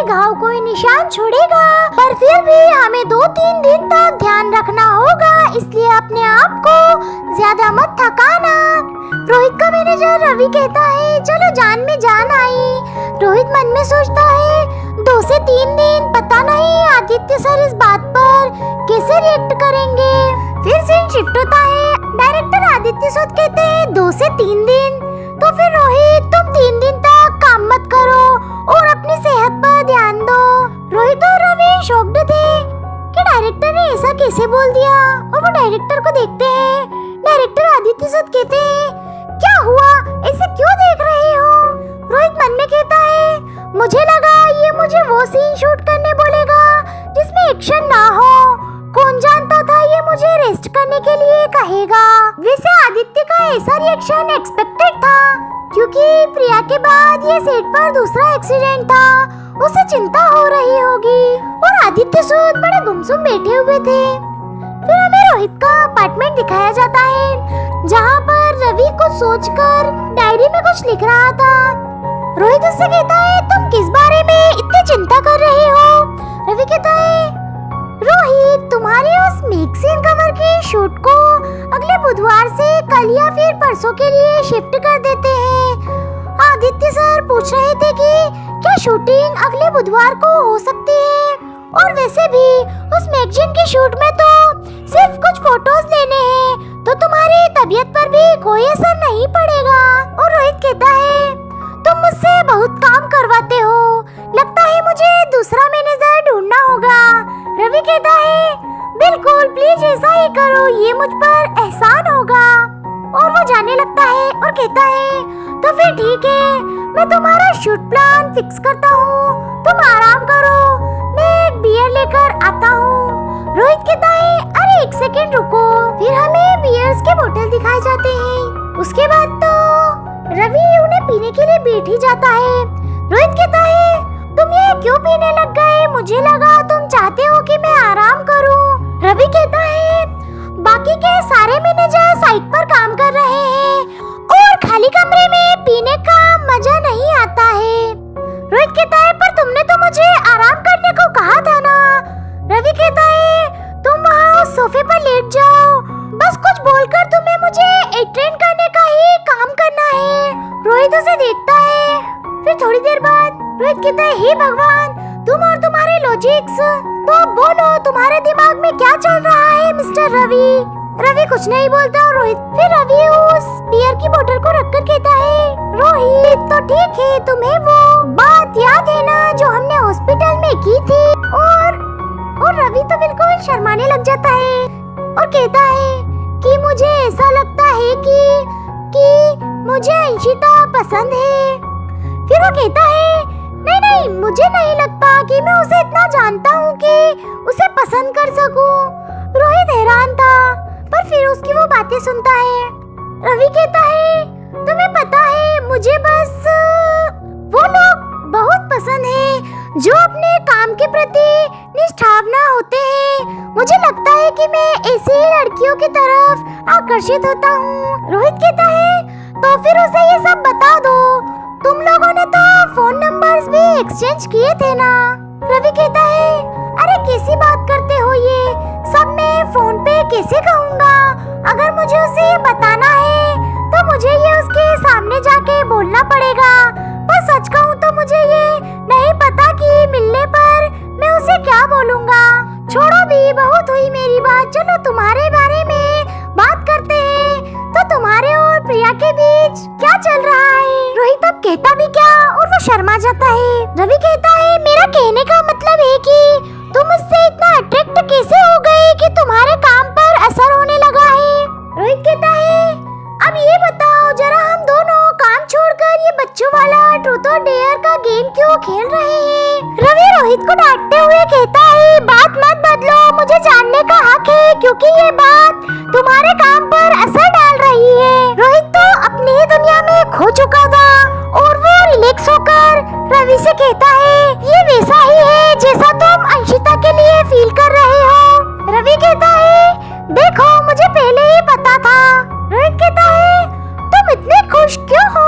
के घाव कोई निशान छोड़ेगा, पर फिर भी हमें 2-3 दिन तक ध्यान रखना होगा, इसलिए अपने आप को ज्यादा मत थकाना। रोहित का मैनेजर रवि कहता है चलो जान में जान आई। रोहित मन में सोचता है 2 से 3 दिन, पता नहीं आदित्य सर इस बात पर कैसे रिएक्ट करेंगे। फिर सीन शिफ्ट होता है। डायरेक्टर आदित्य सूद कहते हैं 2 से 3 दिन, तो फिर रोहित तुम 3 दिन तक काम मत करो और अपनी सेहत पर ध्यान दो। रोहित और रवि शॉक्ड थे कि डायरेक्टर ने ऐसा कैसे बोल दिया, और वो डायरेक्टर को देखते हैं। डायरेक्टर आदित्य सूद कहते हैं क्या हुआ, ऐसे क्यों देख रहे हो? रोहित मन में कहता है मुझे लगा ये मुझे वो सीन शूट करने बोलेगा जिसमें एक्शन ना हो, कौन जानता था ये मुझे रेस्ट करने के लिए कहेगा। वैसे आदित्य का ऐसा रिएक्शन एक्सपेक्टेड था, क्योंकि प्रिया के बाद ये सेट पर दूसरा एक्सीडेंट था, उसे चिंता हो रही होगी। और आदित्य सूद बड़े गुमसुम बैठे हुए थे। फिर हमें रोहित का अपार्टमेंट दिखाया जाता है, जहाँ पर रवि कुछ सोचकर डायरी में कुछ लिख रहा था। रोहित उससे कहता है तुम किस बारे में इतनी चिंता कर रहे हो? रवि कहता है रोहित तुम्हारी उस मैगजीन कवर की शूट को अगले बुधवार से कल या फिर परसों के लिए शिफ्ट कर देते हैं। आदित्य सर पूछ रहे थे कि क्या शूटिंग अगले बुधवार को हो सकती है, और वैसे भी उस मैगजीन की शूट में तो सिर्फ कुछ फोटोज लेने हैं, तो तुम्हारी तबीयत पर भी कोई असर नहीं पड़ेगा। और रोहित कहता है तुम मुझसे बहुत काम करवाते हो, लगता है मुझे दूसरा मैनेजर ढूंढना होगा। रवि कहता है बिल्कुल प्लीज ऐसा ही करो, ये मुझ पर एहसान होगा। और वो जाने लगता है और कहता है तो फिर ठीक है, मैं तुम्हारा शूट प्लान फिक्स करता हूँ, तुम आराम करो, मैं एक बियर लेकर आता हूँ। रोहित कहता है अरे 1 सेकंड रुको। फिर हमें बियर्स के बोतल दिखाए जाते हैं। उसके बाद तो रवि उन्हें पीने के लिए बैठ ही जाता है। रोहित कहता है तुम ये क्यों पीने लग गए, मुझे लगा तुम चाहते हो कि मैं आराम करूं। रवि कहता है बाकी के सारे मैनेजर साइट पर काम कर रहे हैं और खाली कमरे में पीने का मजा नहीं आता है। रोहित कहता है पर तुमने तो मुझे आराम करने को कहा था ना। रवि कहता है तुम वहाँ उस सोफे पर लेट जाओ, बस कुछ बोलकर तुम्हें मुझे एंटरटेन करने का ही काम करना है। रोहित उसे देखता है। फिर थोड़ी देर बाद रोहित कहता है हे भगवान तुम और तुम्हारे लॉजिक्स, तो बोलो तुम्हारे दिमाग में क्या चल रहा है मिस्टर रवि। रवि कुछ नहीं बोलता। रोहित फिर रवि उस बियर की बोतल को रखकर कहता है रोहित तो ठीक है, तुम्हें वो बात याद है ना जो हमने हॉस्पिटल में की थी। और रवि तो बिल्कुल शर्माने लग जाता है और कहता है कि मुझे ऐसा लगता है कि मुझे अंशिता पसंद है। फिर वो कहता है नहीं मुझे नहीं लगता कि मैं उसे इतना जानता हूँ कि उसे पसंद कर सकूं। रोहित हैरान था पर फिर उसकी वो बातें सुनता है। रवि कहता है तुम्हें पता है मुझे बस वो लोग बहुत पसंद है जो अपने काम के प्रति निष्ठावना होते हैं। मुझे लगता है कि मैं ऐसी लड़कियों की तरफ आकर्षित होता हूँ। रोहित कहता है तो फिर उसे ये सब बता दो, तुम लोगों ने तो फोन नंबर्स भी एक्सचेंज किए थे ना। रवि कहता है अरे कैसी बात करते हो, ये सब मैं फोन पे कैसे कहूँगा। अगर मुझे उसे बताना है तो मुझे ये उसके सामने जाके बोलना पड़ेगा। पर सच कहूँ तो मुझे ये नहीं पता कि मिलने पर मैं उसे क्या बोलूँगा। छोड़ो भी, बहुत हुई मेरी बात, चलो तुम्हारे बारे में बात करते हैं। तो तुम्हारे और प्रिया के बीच क्या चल रहा है? रोहित अब कहता भी क्या और वो शर्मा जाता है। रवि कहता है मेरा कहने का मतलब है कि तुम उससे इतना अट्रैक्ट कैसे हो गए कि तुम्हारे काम पर असर होने लगा है। रोहित कहता है अब ये बताओ जरा, हम दोनों काम छोड़कर ये बच्चों वाला ट्रूथ और डेयर का गेम क्यों खेल रहे हैं? रवि रोहित को डांटते हुए कहता है बात मत बदलो, मुझे जानने का हक है क्योंकि ये बात तुम्हारे काम पर असर डाल रही है। रोहित तो अपनी ही दुनिया में खो चुका था और वो रिलैक्स होकर रवि से कहता है ये वैसा ही है जैसा तुम अंशिता के लिए फील कर रहे हो। रवि कहता है देखो मुझे पहले ही पता था। रोहित कहता है तुम इतने खुश क्यों हो?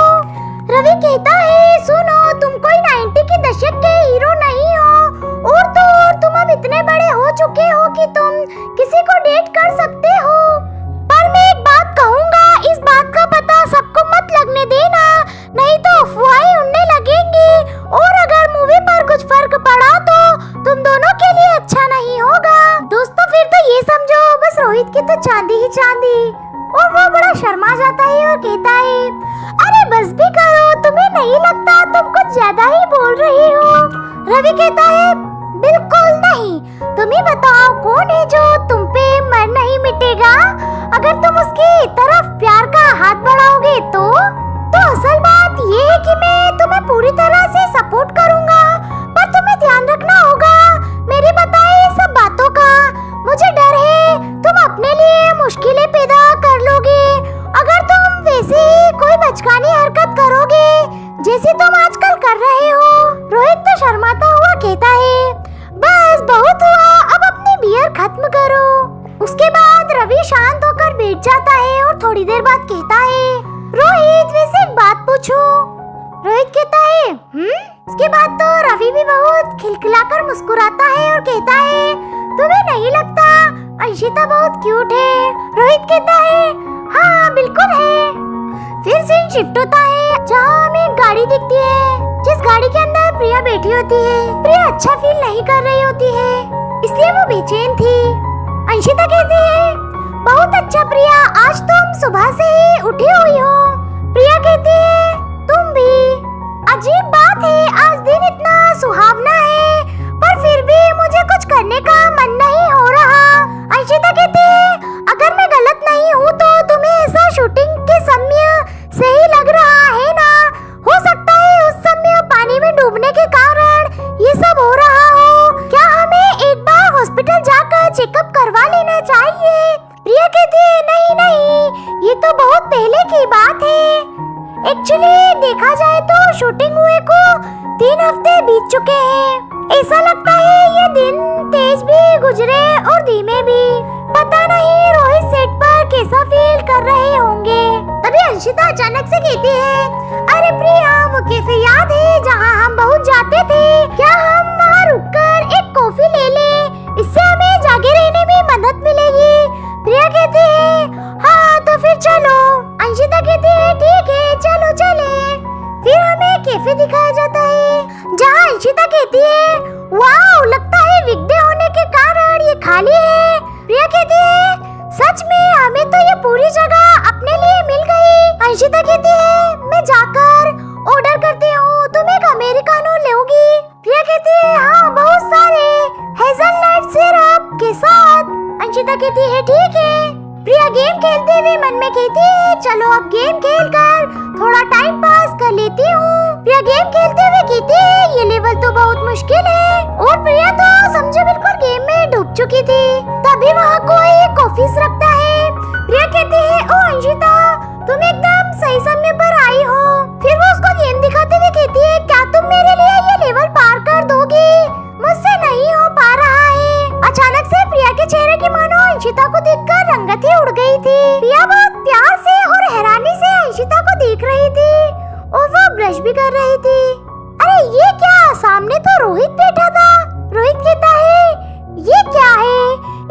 रवि कहता है सुनो, तुम कोई 90 के दशक के हीरो नहीं तुम दोनों के लिए अच्छा नहीं होगा। दोस्तों फिर तो ये समझो बस रोहित की तो चांदी ही चांदी। और वो बड़ा शर्मा जाता है और कहता है, अरे बस भी करो, तुम्हें नहीं लगता तुम कुछ ज्यादा ही बोल रही हो? रवि कहता है, बिल्कुल नहीं। तुम ही बताओ कौन है जो तुम पे मर नहीं मिटेगा अगर तुम उसकी तरफ प्यार का हाथ बढ़ाओगे तो असल बात ये है कि मैं तुम्हें पूरी तरह से सपोर्ट करूंगा, पर तुम्हें ध्यान रखना होगा मेरी बताई सब बातों का। मुझे डर है तुम अपने लिए मुश्किलें पैदा कर लोगे अगर तुम वैसे ही कोई बचकानी हरकत करोगे जैसे तुम आजकल कर रहे हो। रोहित तो शर्माता हुआ कहता है, बस बहुत हुआ, अब अपनी बियर खत्म करो। उसके बाद रवि शांत होकर बैठ जाता है और थोड़ी देर बाद कहता है, रोहित वैसे एक बात पूछूं? रोहित कहता है, उसके बाद तो रवि भी बहुत खिलखिलाकर मुस्कुराता है और कहता है, तुम्हें नहीं लगता अंशिता बहुत क्यूट है? रोहित कहता है, हाँ बिल्कुल है। फिर सीन शिफ्ट होता है जहाँ हमें एक गाड़ी दिखती है जिस गाड़ी के अंदर प्रिया बैठी होती है। प्रिया अच्छा फील नहीं कर रही होती है इसलिए वो बेचैन थी। अंशिता कहती है, बहुत अच्छा प्रिया, आज तुम सुबह से ही उठी हुई हो। प्रिया कहती है, तुम भी। अजीब बात है, आज दिन इतना सुहावना है पर फिर भी मुझे कुछ करने का मन नहीं हो रहा। अंशिता कहती है, अगर मैं गलत नहीं हूँ तो तुम्हें ऐसा शूटिंग के समय से ही लग रहा है ना? हो सकता है उस समय पानी में डूबने के कारण ये सब हो रहा हो। क्या हमें एक बार हॉस्पिटल जाकर चेकअप करवा लेना चाहिए? प्रिया कहती है, नहीं नहीं, ये तो बहुत पहले की बात है। एक्चुअली देखा जाए तो शूटिंग हुए को 3 हफ्ते बीत चुके हैं। ऐसा लगता है ये दिन तेज भी गुजरे और धीमे भी। पता नहीं रोहित सेट पर कैसा फील कर रहे होंगे। तभी अंशिता अचानक से कहती है, अरे प्रिया, वो कैफे याद है जहाँ हम बहुत जाते थे? क्या हम वहाँ रुककर एक कॉफी ले लें? इससे हमें जागे रहने में मदद मिलेगी। प्रिया कहती है, हाँ तो फिर चलो। अंशिता कहती है, ठीक है चलो चले। फिर हमें कैफे दिखाया जाता है जहाँ अंशिता कहती है, वाओ, लगता है वीकडे होने के कारण ये खाली है। प्रिया कहती है, सच में हमें तो ये पूरी जगह अपने लिए मिल गई। अंशिता कहती है, मैं जाकर ऑर्डर करती हूँ, तुम एक अमेरिकानो लोगी? प्रिया कहती है, हाँ बहुत सारे हेज़लनट सिरप के साथ। अंशिता कहती है, ठीक है। प्रिया गेम खेलते हुए मन में कहती है, चलो अब गेम खेलकर थोड़ा टाइम पास कर लेती हूँ। प्रिया गेम खेलते हुए कहती है, ये लेवल तो बहुत मुश्किल है। और प्रिया तो समझो बिल्कुल गेम में डूब चुकी थी। तभी वहाँ कोई कॉफीज रखता है। प्रिया कहती है, ओ अंशिता, तुम एकदम सही समय पर आई हो। फिर वो उसको गेम दिखाते हुए कहती है, क्या तुम मेरे लिए ये लेवल पार कर दोगी? मुझसे नहीं हो पा रहा है। अचानक से प्रिया के चेहरे की मानो अंशिता को देखकर रंगत ही उड़ गई थी। प्रिया बहुत प्यार से और हैरानी से अंशिता को देख रही थी और वो ब्रश भी कर रही थी। अरे ये क्या, सामने तो रोहित बैठा था। रोहित कहता है, ये क्या है?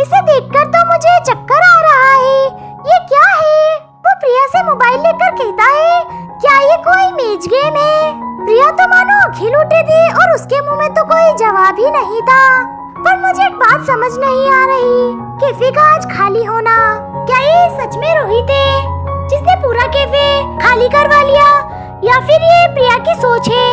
इसे देखकर तो मुझे चक्कर आ रहा है। ये क्या है? वो प्रिया से मोबाइल लेकर कहता है, क्या ये कोई मैच गेम है? प्रिया तो मानो खिल उठी थी और उसके मुंह में तो कोई जवाब ही नहीं था। पर मुझे एक बात समझ नहीं आ रही, कैफे का आज खाली होना, क्या ये सच में रोहित है जिसने पूरा कैफे खाली करवा लिया, या फिर ये प्रिया की सोच है?